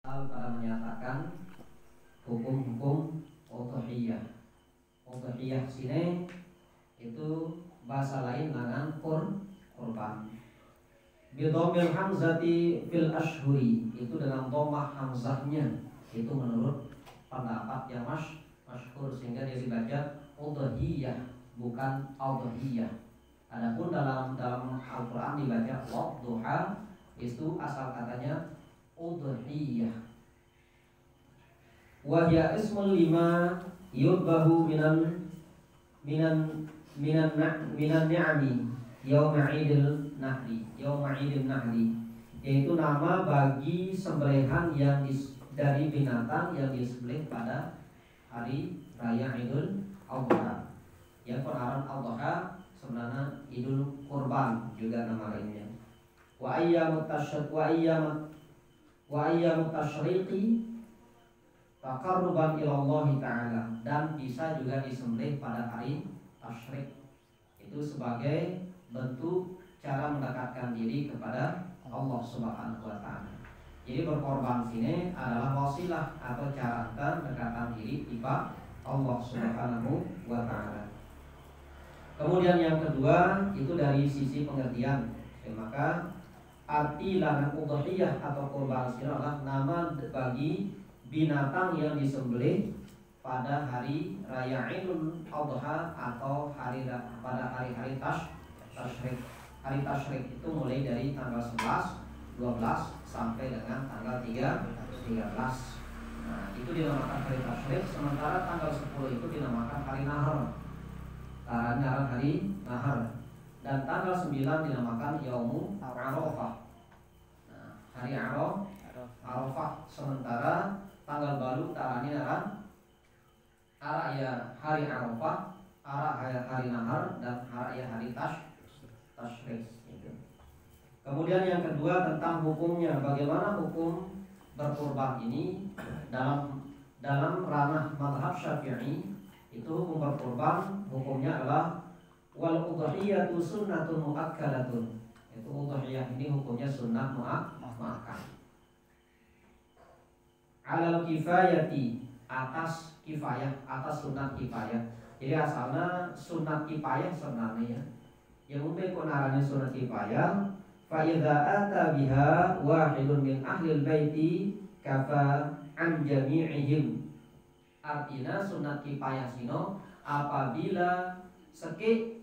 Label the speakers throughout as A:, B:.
A: pada menyatakan hukum-hukum udhiyah. Udhiyah sini itu bahasa lain dengan kurban. Bidhamil hamzati fil ashhuri, itu dengan dhammah hamzahnya, itu menurut pendapat yang masyhur, sehingga dia dibaca udhiyah bukan udhiyah. Adapun dalam Al-Qur'an dibaca wadduha, itu asal katanya udhiyah. Wa hiya ismul lima yudbahu minan ni'ami yauma idil nahri. Yaitu nama bagi sembelihan yang dari binatang yang disembelih pada hari raya Idul Adha. Yang pengarang Adha sebenarnya Idul Kurban juga nama lainnya. Wa ayyamut tasyriqi taqarruban ila Allah Ta'ala, dan bisa juga disembelih pada hari tasyrik, itu sebagai bentuk cara mendekatkan diri kepada Allah Subhanahu wa Ta'ala. Jadi berkorban sini adalah wasilah atau cara mendekatkan diri kepada Allah Subhanahu wa Ta'ala. Kemudian yang kedua itu dari sisi pengertian. Maka arti larangan udhiyah atau kurban sini adalah nama bagi binatang yang disembelih pada hari raya Idul Adha atau pada hari-hari tasyrik. Hari tasyrik itu mulai dari tanggal 11, 12 sampai dengan tanggal 13. Nah, itu dinamakan hari tasyrik, sementara tanggal 10 itu dinamakan hari nahar. Hari nahar. Dan tanggal 9 dinamakan Yaumul Arafah. Nah, hari Arafah. Sementara tanggal baru tarani ya hari Arafah, hari nahar, dan ya hari tasyrik. Kemudian yang kedua tentang hukumnya, bagaimana hukum berkurban ini dalam ranah mazhab Syafi'i. Itu hukum berkurban, hukumnya adalah wal udhiyatu sunnatun muakkadatun. Itu udhiyah ini hukumnya sunnah muakkad. Alal kifayati, atas kifayah, atas sunat kifayah. Jadi asalnya sunat kifayah sebenarnya. Yang umumnya kunaranya sunat kifayah. Fa idza ata biha wahidun min ahlil baiti kafa an jami'ihim. Artinya sunat kifayah sino apabila seki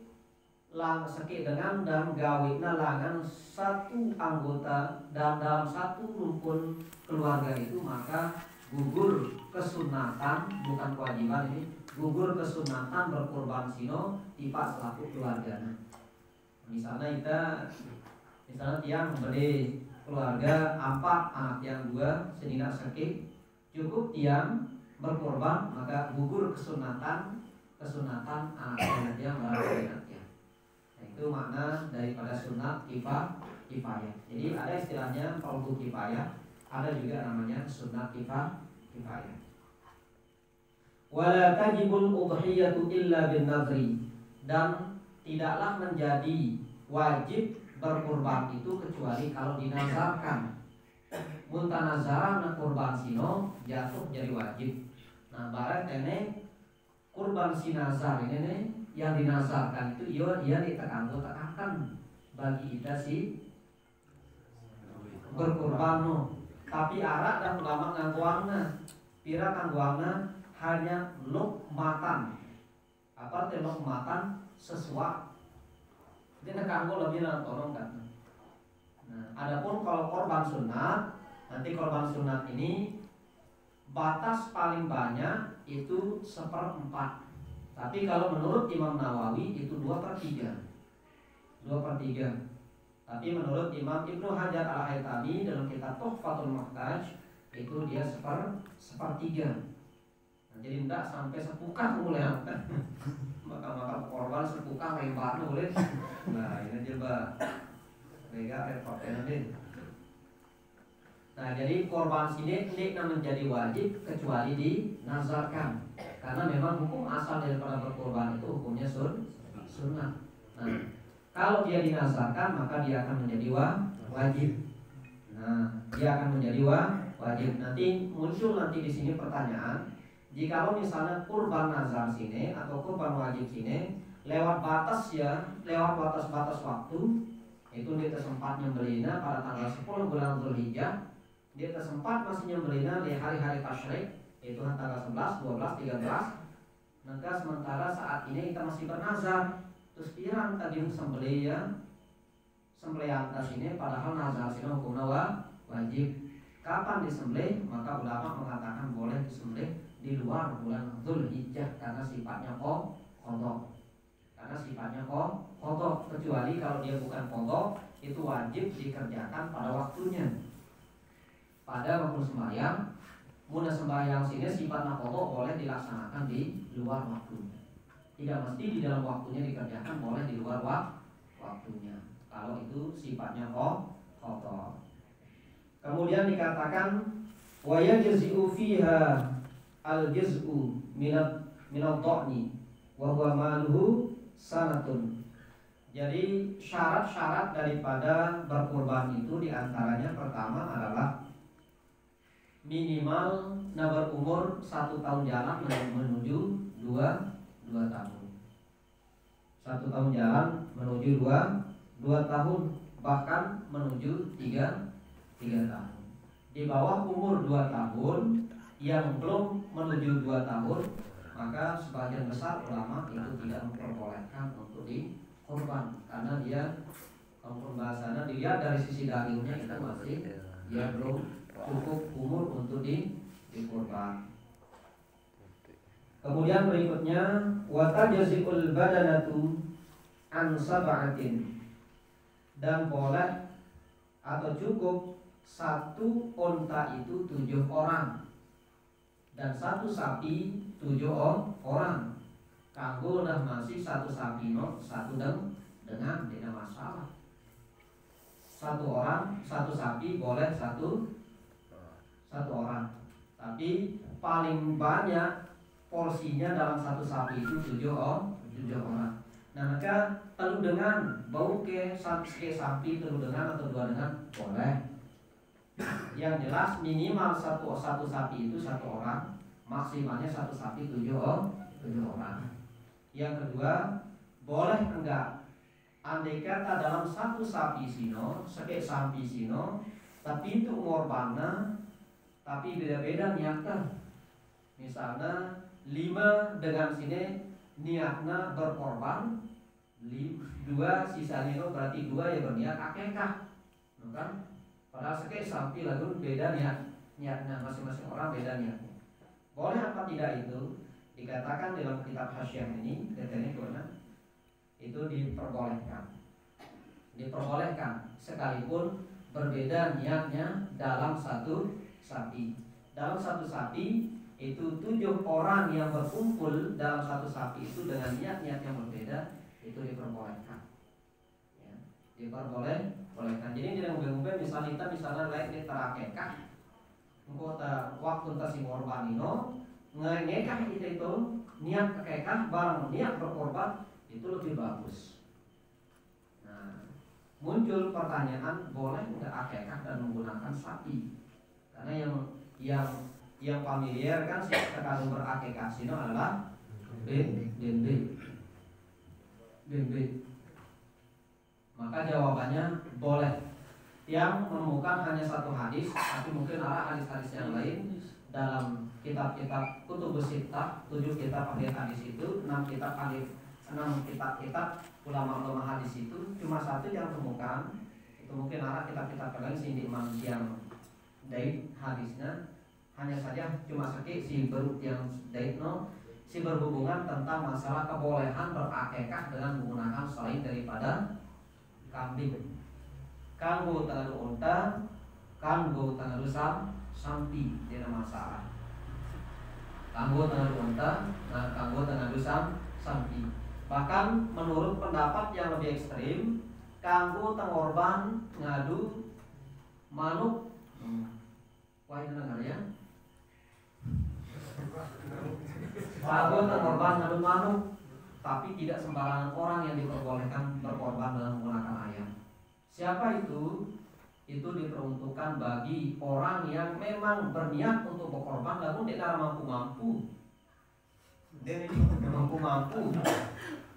A: dengan dan gawitna langan satu anggota dan dalam satu rumpun keluarga itu, maka gugur kesunatan, bukan kewajiban ini, gugur kesunatan berkurban sino tipa selaku keluarga. Misalnya tiang memberi keluarga 4 anak yang 2 sehingga sakit, cukup tiang berkorban, maka gugur kesunatan anaknya barang. Nah, itu makna daripada sunat kifayah. Jadi ada istilahnya fardu kifayah, ada juga namanya sunat kifayah. Wala tajibul udhiyatu illa bin nadri, dan tidaklah menjadi wajib berkurban itu kecuali kalau dinazarkan. Muntanazara kurban sino jatuh jadi wajib. Nah, barat ini kurban sinazar ini yang dinazarkan itu dia ditekan bagi kita si berkurban no. Tapi arak dan ulama ngangguangna, pira ngangguangna hanya lukmatan. Apa arti lukmatan? Sesuatu. Jadi kanggo lebih tolong kan. Nah, adapun kalau korban sunat, nanti korban sunat ini batas paling banyak itu 1/4. Tapi kalau menurut Imam Nawawi itu 2/3. Tapi menurut Imam Ibnu Hajar Al-Haytami dalam kitab Tuhfatul Muhtaj itu dia 1/3. Nah, jadi tidak sampai sepukah mulai maka korban sepukah lebar boleh. Nah, ini coba mereka repotnya nih. Nah, jadi korban sini tidak menjadi wajib kecuali dinazarkan, karena memang hukum asal daripada berkorban itu hukumnya sunnah. Nah, kalau dia dinazarkan maka dia akan menjadi wajib. Nah, Nah, dia akan menjadi wajib. Nanti muncul di sini pertanyaan, jikalau misalnya kurban nazar sini atau kurban wajib sini lewat batas lewat batas waktu, itu dia sempat nyembelihnya pada tanggal 10 bulan Zulhijjah, dia sempat masih nyembelihnya di hari-hari tasyrik, itu tanggal 11, 12, 13. Maka sementara saat ini kita masih bernazar, terus pirang tadi sembelih sembelihan sini padahal nazar sini hukumnya wajib. Kapan disembelih? Maka ulama mengatakan boleh disembelih di luar bulan Zulhijjah karena sifatnya qadha. Karena sifatnya qadha, kecuali kalau dia bukan qadha, itu wajib dikerjakan pada waktunya. Pada waktu sembahyang, mun sembahyang sini sifatnya qadha boleh dilaksanakan di luar waktunya. Tidak mesti di dalam waktunya dikerjakan, boleh di luar waktunya. Kalau itu sifatnya qadha. Kemudian dikatakan wa yajzi'u fiha al-jaz'u minad dha'ni wa huwa maluhu sanatun. Jadi syarat-syarat daripada berkurban itu diantaranya pertama adalah minimal berumur 1 tahun jalan menuju 2 tahun. 1 tahun jalan menuju 2 tahun, bahkan menuju 3 tahun. Di bawah umur 2 tahun yang belum menuju 2 tahun, maka sebagian besar ulama itu tidak memperbolehkan untuk dikurban karena dia pembahasannya dilihat dari sisi dagingnya itu masih dia belum cukup umur untuk dikurban. Kemudian berikutnya wa tajzi'ul badanatu an sab'atin, dan boleh atau cukup 1 unta itu 7 orang dan 1 sapi 7 orang. Kanggo dah masih 1 sapi 1 dengan tidak masalah. 1 orang 1 sapi boleh 1 orang. Tapi paling banyak porsinya dalam 1 sapi itu 7 orang. Nah, maka telu dengan bau ke sapi telu dengan atau 2 dengan boleh. Yang jelas minimal satu sapi itu 1 orang, maksimalnya 1 sapi 7 orang. Yang kedua, boleh enggak andai kata dalam 1 sapi sino, sapi sino, tapi itu ngorbanna tapi beda-beda niatnya. Misalnya 5 dengan sini niatnya berkorban, 2 sisanya itu berarti 2 ya berniat akikah, kan? Padahal sekali sapi lalu beda niatnya, masing-masing orang beda niatnya. Boleh apa tidak itu? Dikatakan dalam kitab Hasyiah ini, katanya itu diperbolehkan sekalipun berbeda niatnya dalam 1 sapi. Dalam 1 sapi itu 7 orang yang berkumpul dalam 1 sapi itu dengan niat-niat yang berbeda, itu diperbolehkan. Ya, diperbolehkan. Jadi tidak ngombe-ngombe misalnya lain terakekah, engkau waktu si ngorbanino ngekah itu niat akekah barang niat berkorban itu lebih bagus. Nah, muncul pertanyaan, boleh nggak akekah dan menggunakan sapi? Karena yang familiar kan sekarang berakekah sino adalah bembe. Maka jawabannya boleh. Yang menemukan hanya 1 hadis, tapi mungkin ada hadis-hadis yang lain dalam kitab-kitab kutubus sittah, 7 kitab ahli hadis itu, 6 kitab ulama-ulama hadis itu, cuma 1 yang temukan. Itu mungkin ada kitab-kitab lain sini imam yang daib hadisnya, hanya saja cuma sedikit si berut yang daib si berhubungan tentang masalah kebolehan berakekah dengan menggunakan selain daripada kambing. Kanggo tangan unta, kanggo tangan sapi tidak masalah. Kanggo tangan unta, kanggo tangan sapi. Bahkan menurut pendapat yang lebih ekstrim, kanggo tengorban ngadu manuk. Wah itu dengar ya. Kanggo tengorban ngadu manuk, tapi tidak sembarangan orang yang diperbolehkan berkorban dengan menggunakan ayam. Siapa itu? itu diperuntukkan bagi orang yang memang berniat untuk berkorban namun tidak mampu-mampu. Dia ini mampu-mampu.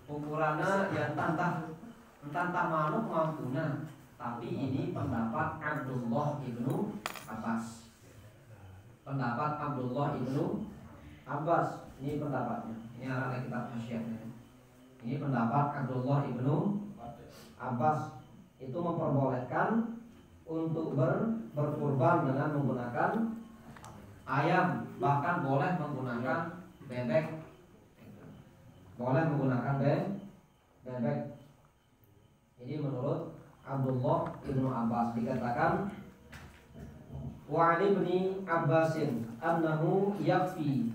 A: Ukurannya ya entah manuk mampuna. Tapi ini pendapat Abdullah ibnu Abbas. Pendapat Abdullah ibnu Abbas. Ini pendapatnya. Ini ada kitab Masyiahnya. Ini pendapat Abdullah ibnu Abbas. Itu memperbolehkan untuk berkurban dengan menggunakan ayam, bahkan boleh menggunakan bebek. Boleh menggunakan bebek. Ini menurut Abdullah ibnu Abbas. Dikatakan wa ali bin Abbasin annahu yakfi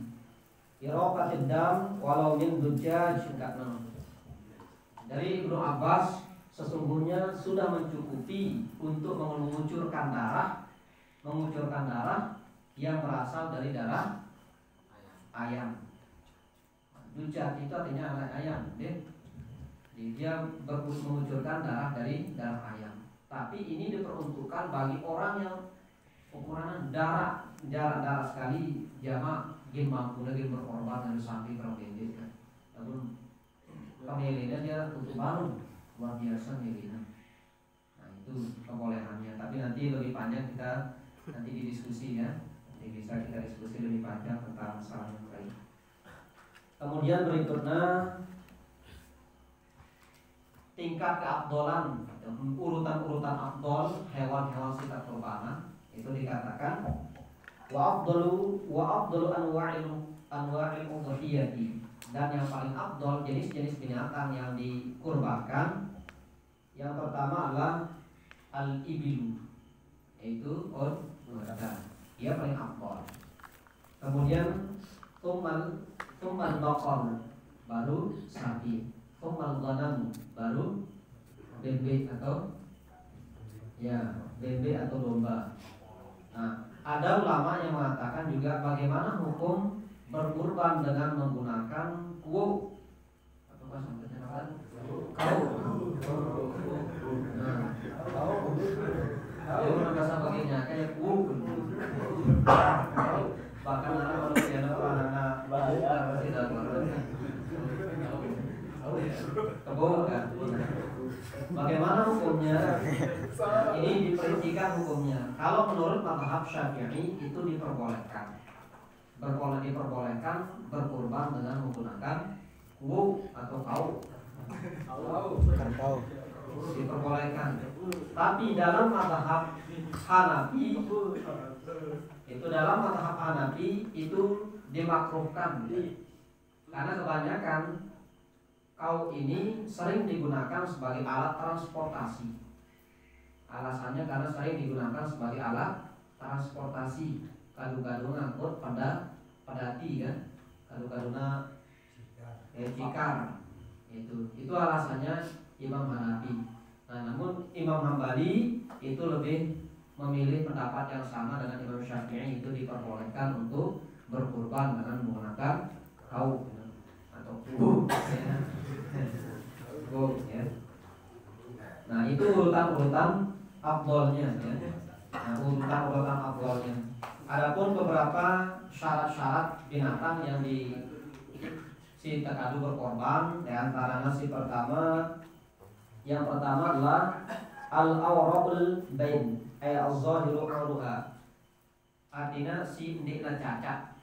A: iraqatid dam walau min dujaj. Dari Ibnu Abbas, sesungguhnya sudah mencukupi untuk mengucurkan darah yang berasal dari darah ayam. Dujaj itu artinya anak ayam, dia mengucurkan darah dari darah ayam. Tapi ini diperuntukkan bagi orang yang ukuran darah sekali jama gin mampu lagi berkorban dari sapi berbeda kan. Namun kemilikannya dia untuk baru luar biasa milihnya. Nah itu kebolehannya. Tapi nanti lebih panjang kita nanti didiskusi ya. Nanti bisa kita diskusi lebih panjang tentang masalah yang lain. Kemudian berikutnya tingkat keabdolan, urutan abdol hewan-hewan sifat kurbanan itu dikatakan wa afdalu anwa'il udhiyati, dan yang paling abdol jenis-jenis binatang yang dikurbankan yang pertama adalah al-ibilu, yaitu unta, dia paling abdol. Kemudian tumal baqar, baru sapi. Tumal ghanam, baru bebek atau domba. Nah, ada ulama yang mengatakan juga bagaimana hukum berkurban dengan menggunakan kuo. Apa bahasanya apa? Kau. Nah, bahasa baginya kayak kuo. Bahkan ada manusia anak bahaya tidak kebo kan. Bagaimana hukumnya? Ini diperincikan hukumnya. Kalau menurut mazhab Syafi'i itu diperbolehkan berkurban dengan menggunakan kuo atau kau. Diperbolehkan. Tapi dalam mazhab Hanafi itu dimakruhkan. Karena kebanyakan kau ini sering digunakan sebagai alat transportasi. Alasannya karena sering digunakan sebagai alat transportasi. Kadu-kadu ngangkut padati kan, kadu-kaduna cikar. Itu alasannya Imam Hanafi. Nah, namun Imam Hambali itu lebih memilih pendapat yang sama dengan Imam Syafi'i, itu diperbolehkan untuk berkurban dengan menggunakan kau atau kubu. Ya. Nah itu urutan afdolnya ya. Nah, urutan afdolnya. Adapun beberapa syarat-syarat binatang yang terkadu berkorban, di antaranya yang pertama adalah al-awraqul bain, ay az-zahiru 'auruha. Artinya si ndekna cacat.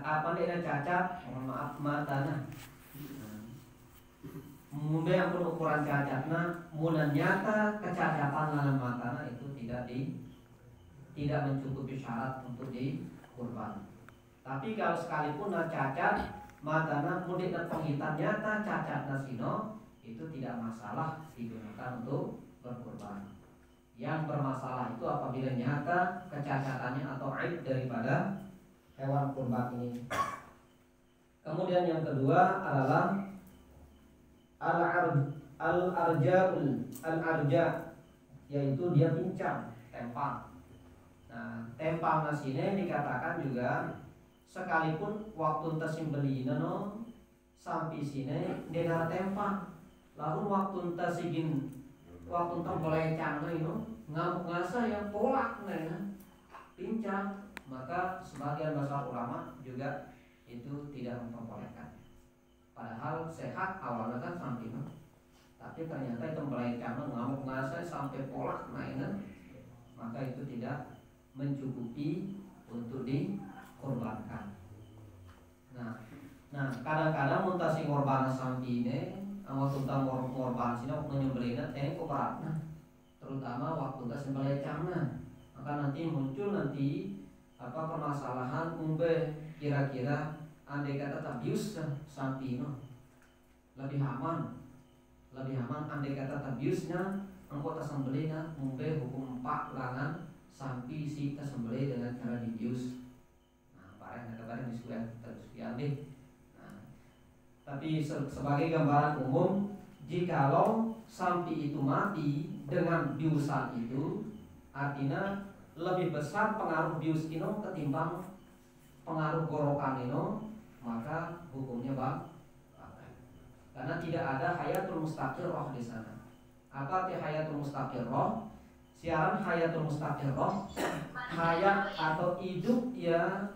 A: Apa ndekna cacat? Mohon maaf, matana. Mumbe yang ukuran cacatna munan nyata kecacatan dalam matana itu tidak mencukupi syarat untuk dikurban. Tapi kalau sekalipun cacat matana mudik dan penghitan nyata cacat nasino, itu tidak masalah digunakan untuk berkurban. Yang bermasalah itu apabila nyata kecacatannya atau aib daripada hewan kurban ini. Kemudian yang kedua adalah al-arja, yaitu dia pincang, tempang. Nah, tempang nasine dikatakan juga sekalipun waktu tesimbelina sampai sini dia tempang. Lalu waktu tesigin waktu terbelecang itu ngamuk ngasa yang polak pincang, maka sebagian besar ulama juga itu tidak memperbolehkan. Padahal sehat awalnya kan sampai tapi ternyata itu belecang ngamuk ngasa sampai polak maka itu tidak mencukupi untuk dikorbankan. Nah kadang-kadang muntasi korban sampai ini awal tentang korban sini waktu nyembelihnya kok beratnya, terutama waktu nggak sembelecangnya, maka nanti muncul permasalahan kira-kira andai kata tabius sapi lebih aman andai kata tabiusnya engkau tersembelihnya hukum 4 ulangan sapi si tersembelih dengan cara dibius. Nah parah kemarin diskusi diambil. Tapi sebagai gambaran umum, jikalau sapi itu mati dengan biusan itu, artinya lebih besar pengaruh bius itu ketimbang pengaruh gorokan itu, maka hukumnya karena tidak ada hayatul mustaqirroh di sana. Apa arti hayatul mustaqirroh? Siaran hayatul mustaqirroh, hayat atau hidup ya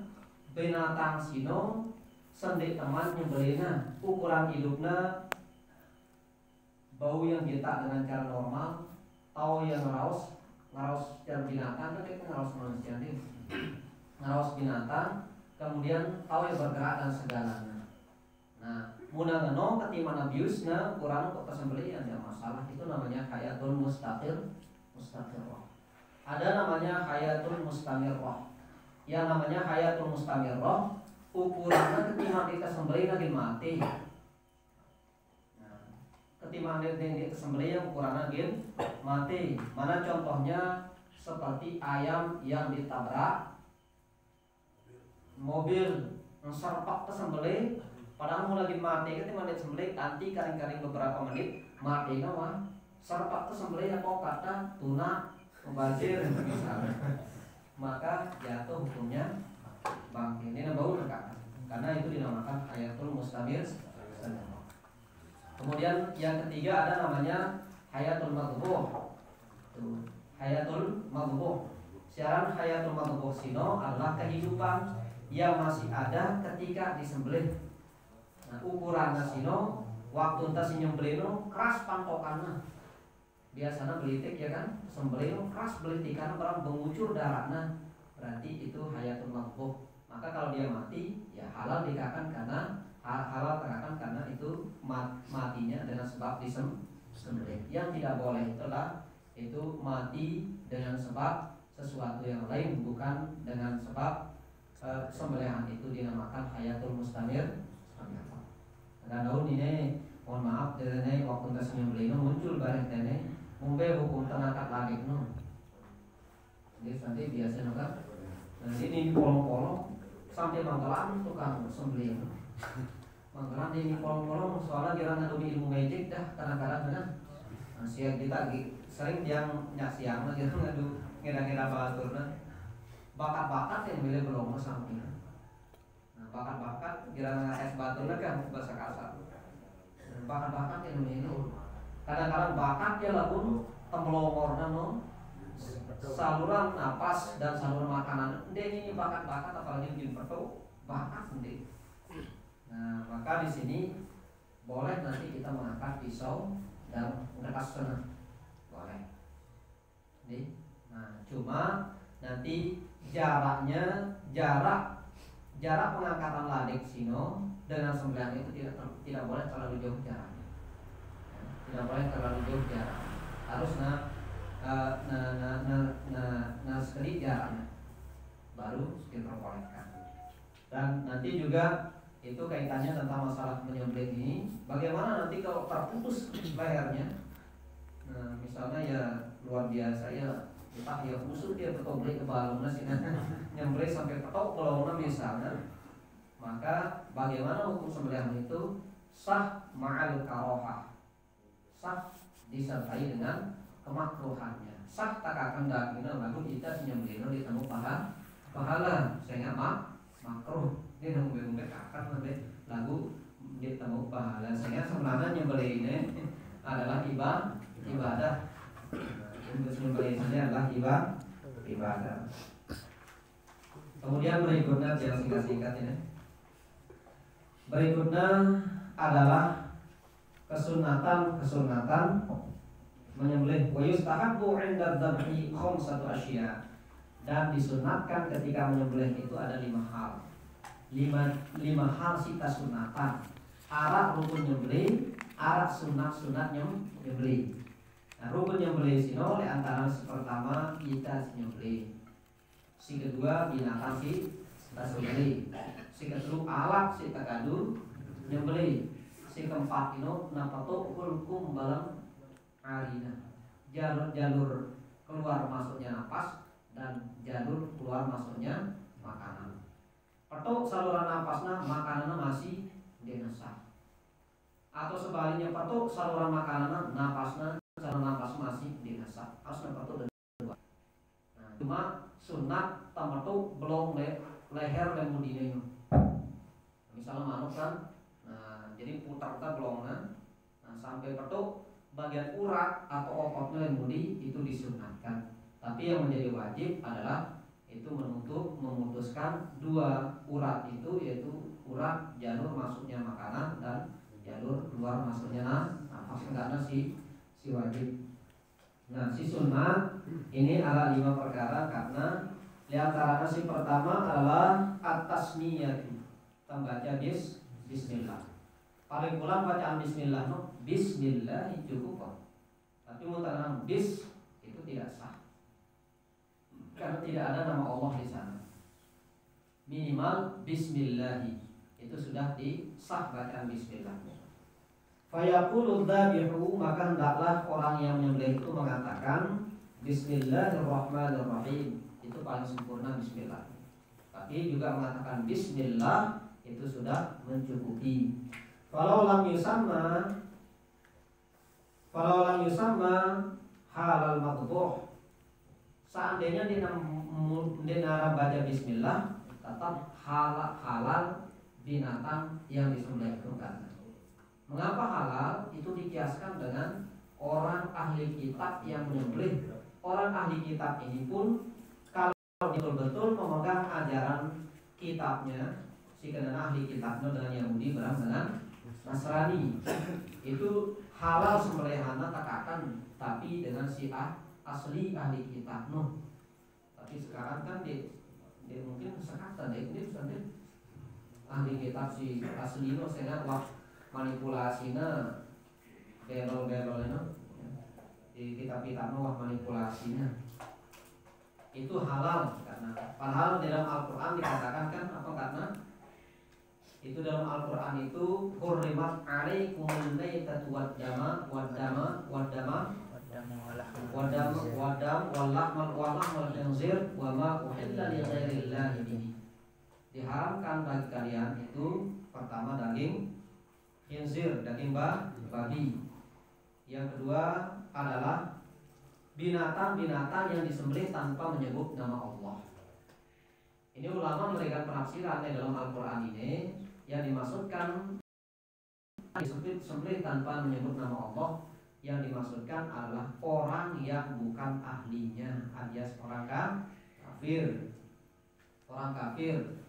A: binatang sino sendik teman nyembelihnya, ukuran hidupnya bau yang jetak dengan cara normal, tahu yang ngeraus cara binatang, kan kita ngeraus manusia nih, ngeraus binatang, kemudian tahu yang bergerak dan segalanya. Nah, mudah ngeno ketimana biusnya ukuran untuk tersembelih ada masalah, itu namanya hayatul mustaqirroh. Ada namanya hayatul mustamirroh. Yang namanya hayatul mustamirroh ukurannya ketika kita sembelih lagi mati. Nah, ketika kita sembelih yang ukurannya lagi mati. Mana contohnya seperti ayam yang ditabrak, mobil serpak tersembelih, padahal mau lagi mati ketika disembelih nanti karing-karing beberapa menit mati nawa serpak tersembelih apa kata tuna mubazir misalnya, maka jatuh hukumnya bangkit. Ini bau dekat karena itu dinamakan hayatul mustamir. Kemudian yang ketiga ada namanya hayatul madhbuh. Hayatul madhbuh. Siaran hayatul madhbuh sino adalah kehidupan yang masih ada ketika disembelih. Nah, ukuran sino waktu entah si nyembelih keras pangkokannya. Biasanya belitik ya kan, sembelih keras belitik karena barang mengucur darahnya. Berarti itu hayatul madhbuh. Maka kalau dia mati ya halal dikatakan karena itu matinya dengan sebab disembelih. Yang tidak boleh itu mati dengan sebab sesuatu yang lain, bukan dengan sebab sembelihan itu dinamakan hayatul mustamir. Dan daun ini mohon maaf ini waktu kita sembelih muncul bareng ini mumbai hukum tenakat lagi jadi nanti biasa kan. Nah ini polong-polong sampai Manggalan tukang sembelih. Manggalan ini polong-polong soalnya kira ngadu ilmu magic dah kadang-kadang kan. Nah, siang kita sering yang siang lagi ngadu ngira-ngira baturna. Bakat-bakat yang milih belum sampai. Nah, bakat-bakat kira ngasih baturna kan bahasa kasar. Bakat-bakat yang milih kadang-kadang bakat ya lagun temlongorna saluran napas dan saluran makanan. Ini bakat-bakat apalagi di pertu bakat sendiri. Nah, maka di sini boleh nanti kita mengangkat pisau dan ngeras sana. Boleh. Nah, cuma nanti jarak pengangkatan ladik sino dengan sembelihan itu tidak boleh terlalu jauh jaraknya. Tidak boleh terlalu jauh jarak. Harus sekali jaraknya baru diperbolehkan. Dan nanti juga itu kaitannya tentang masalah menyembelih ini. Bagaimana nanti kalau terputus lehernya? Nah, misalnya ya luar biasa ya, entah ya khusus dia petoblik ke balungnya sih, nyembelih sampai petok balungnya misalnya. Maka bagaimana hukum sembelihan itu? Sah ma'al karohah, sah disertai dengan kemakruhannya. Sah tak akan dagingnya lalu kita menyembelih ditemu pahala sehingga makruh. Ini nunggu akan lagu ditemu pahala sehingga sebenarnya nyembelih ini adalah ibadah Menyembelih ini adalah ibadah. Kemudian berikutnya yang singkat-singkat ini. Berikutnya adalah kesunatan menyembelih. Wa yustahabbu 'inda dzabhi khamsatu asya. Dan disunatkan ketika menyembelih itu ada 5 hal. 5 hal sita sunatan. Arak rukun nyembelih, arak sunat nyembelih. Nah, rukun nyembelih sino oleh antara pertama kita nyembelih. Si kedua binatang si tasbih. Si kedua alat si takadu nyembelih. Si keempat ino napato kulkum balam arina. Jalur keluar masuknya napas dan jalur keluar masuknya makanan. Petuk saluran napasnya makanannya masih dinasah. Atau sebaliknya petuk saluran makanan napasnya saluran napas masih dinasah. Harus petuk. Cuma sunat tametu belum leher dan mudine. Misalnya manuk kan, nah jadi putar-putar belongnya, nah sampai petuk bagian urat atau okotnya dan mudi itu disunatkan. Tapi yang menjadi wajib adalah itu memutuskan 2 urat itu, yaitu urat jalur masuknya makanan dan jalur keluar masuknya nafas. Karena si wajib. Nah, si sunnah ini ada 5 perkara karena diantaranya si pertama adalah at-tasmiyatu, membaca bismillah. Paling pulang bacaan bismillah no, bismillah cukup kok. Tapi mutanang bis itu tidak sah. Karena tidak ada nama Allah di sana. Minimal bismillah itu sudah disah bacaan bismillahnya. Fayaqulu dzabihu, maka hendaklah orang yang menyembelih itu mengatakan Bismillahirrahmanirrahim. Itu paling sempurna bismillah. Tapi juga mengatakan bismillah itu sudah mencukupi. Kalau lam yusamma halal maqbuh. Seandainya di nara baca bismillah tetap halal binatang yang disembelih itu kan. Mengapa halal? Itu dikiaskan dengan orang ahli kitab yang menyembelih. Orang ahli kitab ini pun kalau betul-betul memegang ajaran kitabnya, si kenana ahli kitabnya dengan Yahudi berang dengan Nasrani, itu halal sembelihannya takakan, tapi dengan si asli ahli kitab no. Tapi sekarang kan dia mungkin sekatan dia ahli kitab si asli no, sehingga manipulasinya berol-berolnya di kitab-kitab wah manipulasinya itu halal karena padahal dalam Al-Quran dikatakan kan apa, karena itu dalam Al-Quran itu hurrimat alaikumul maitatu waddama wal khinzir wa ma uhilla li ghairillahi bihi. Diharamkan bagi kalian itu pertama daging khinzir, daging babi. Yang kedua adalah binatang-binatang yang disembelih tanpa menyebut nama Allah. Ini ulama memberikan penafsiran dalam Al-Quran ini, yang dimaksudkan disembelih tanpa menyebut nama Allah, yang dimaksudkan adalah orang yang bukan ahlinya, alias orang kafir. Orang kafir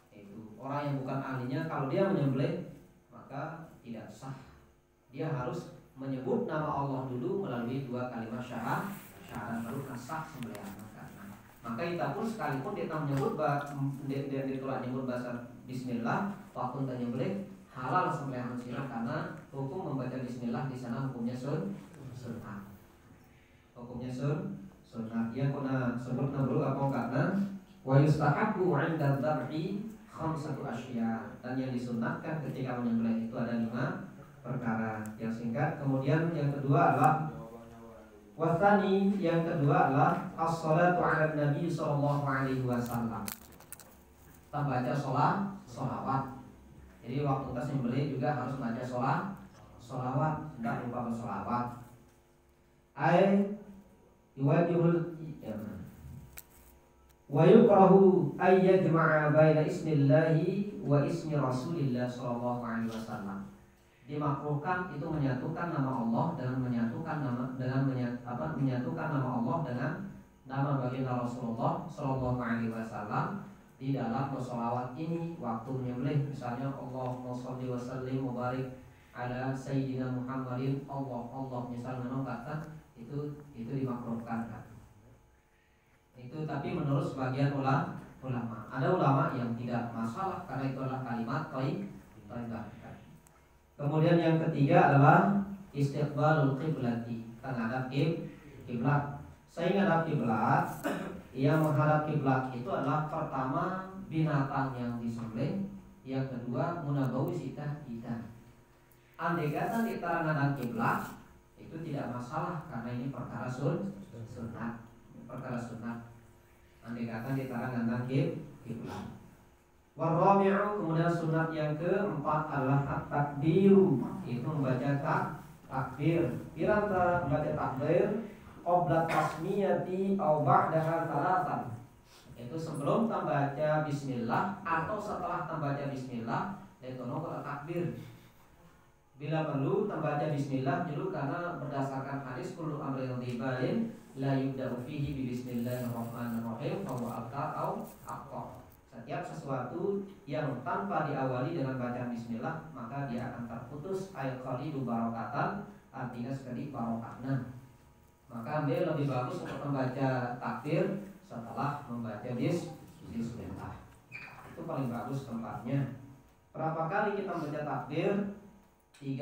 A: itu orang yang bukan ahlinya, kalau dia menyembelih maka tidak sah. Dia harus menyebut nama Allah dulu melalui 2 kalimat syahadat baru sah sembelihan. Maka kita pun sekalipun dia menyebut dia menyebut bahasa bismillah waktu kita nyembelih halal sembelihan sirah, karena hukum membaca bismillah di sana hukumnya sunnah. Hukumnya sunnah. Yang pernah sebut dulu apa karena wa yustahabbu 'inda dzabhi khamsatu asya, dan yang disunnahkan ketika menyembelih itu ada 5 perkara yang singkat. Kemudian yang kedua adalah wasani, yang kedua adalah as-salatu 'ala nabi sallallahu alaihi wasallam. Kita baca sholawat. Jadi waktu kita sembelih juga harus baca sholawat, tidak lupa bersolawat. Yuwajihul wa yukrahu ay yajma'a baina ismillahi wa ismi rasulillah sallallahu alaihi wasallam. dimakruhkan itu menyatukan nama Allah dengan menyatukan nama Allah dengan nama baginda Rasulullah Shallallahu Alaihi Wasallam di dalam bersolawat ini waktu menyembelih. Misalnya Allahumma sholli wa sallim wa barik ala sayyidina Muhammadin, Allah misalnya kata itu dimakruhkan kan. Itu tapi menurut sebagian ulama. Ada ulama yang tidak masalah karena itu adalah kalimat thayyibah. Kemudian yang ketiga adalah istiqbalul qiblati, menghadap kiblat. Saya menghadap kiblat, yang menghadap kiblat itu adalah pertama binatang yang disembelih, yang kedua munabawi sita kita. Andai kata kita menghadap kiblat itu tidak masalah karena ini perkara sunnah, Andai kata kita menghadap kiblat. Warabi'u, kemudian sunat yang keempat adalah takbiru, itu membaca takbir. Pirata membaca takbir qabla tasmiyati aw ba'daha salatan. Itu sebelum membaca bismillah atau setelah membaca bismillah, itu nomor takbir. Bila perlu membaca bismillah dulu karena berdasarkan hadis kullu amrin ribain la yubda'u fihi bi bismillahirrahmanirrahim fa huwa abtar au aqqa. Setiap sesuatu yang tanpa diawali dengan bacaan bismillah maka dia akan terputus ayat qalilu barakatan, artinya sekali barokahna. Maka dia lebih bagus untuk membaca takbir setelah membaca bismillah. Itu paling bagus tempatnya. Berapa kali kita membaca takbir? 3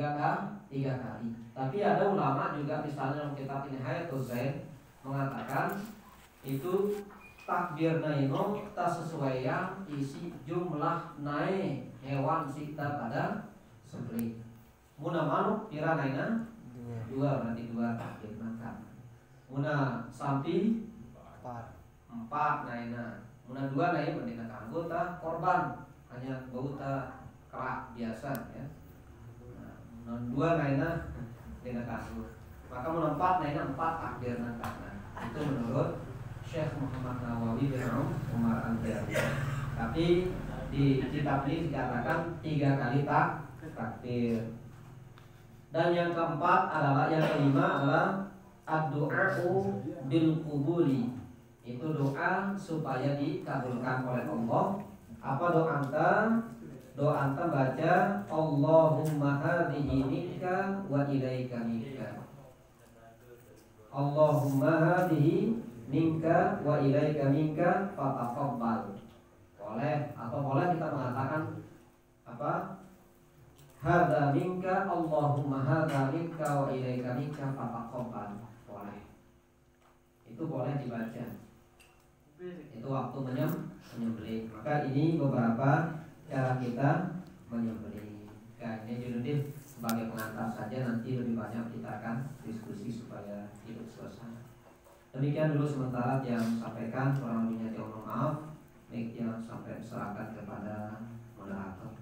A: kali. Tapi ada ulama juga misalnya dalam kitab Nihayatul Zaid mengatakan itu takbir naino tak sesuai yang isi jumlah naik hewan sita pada sembelih. Muna manuk kira naina 2 berarti 2 takbir makan. Muna sapi 4 naina. Muna 2 naik berarti kanggo ta korban hanya bau ta kerak biasa ya. Muna 2 naina dina kanggo. Maka muna 4 naina 4 takbir makan. Itu menurut Syekh Muhammad Nawawi bin Umar Al-Jari. Tapi di kitab ini dikatakan 3 kali takbir. Dan yang kelima adalah ad-du'a'u bil qubuli. Itu doa supaya dikabulkan oleh Allah. Apa doa anta? Doa anta baca Allahumma hadhihi minka wa ilaika minka. Allahumma hadhihi minka wa ilaika minka fataqabbal. Boleh kita mengatakan apa? Hadza minka Allahumma hadza minka wa ilaika minka fataqabbal. Boleh. Itu boleh dibaca. Itu waktu menyembelih. Maka ini beberapa cara kita menyembelih. Ini Junudin sebagai pengantar saja, nanti lebih banyak kita akan diskusi supaya hidup selesai. Demikian dulu sementara yang sampaikan, kurang lebihnya mohon maaf. Baik, yang sampai diserahkan kepada moderator.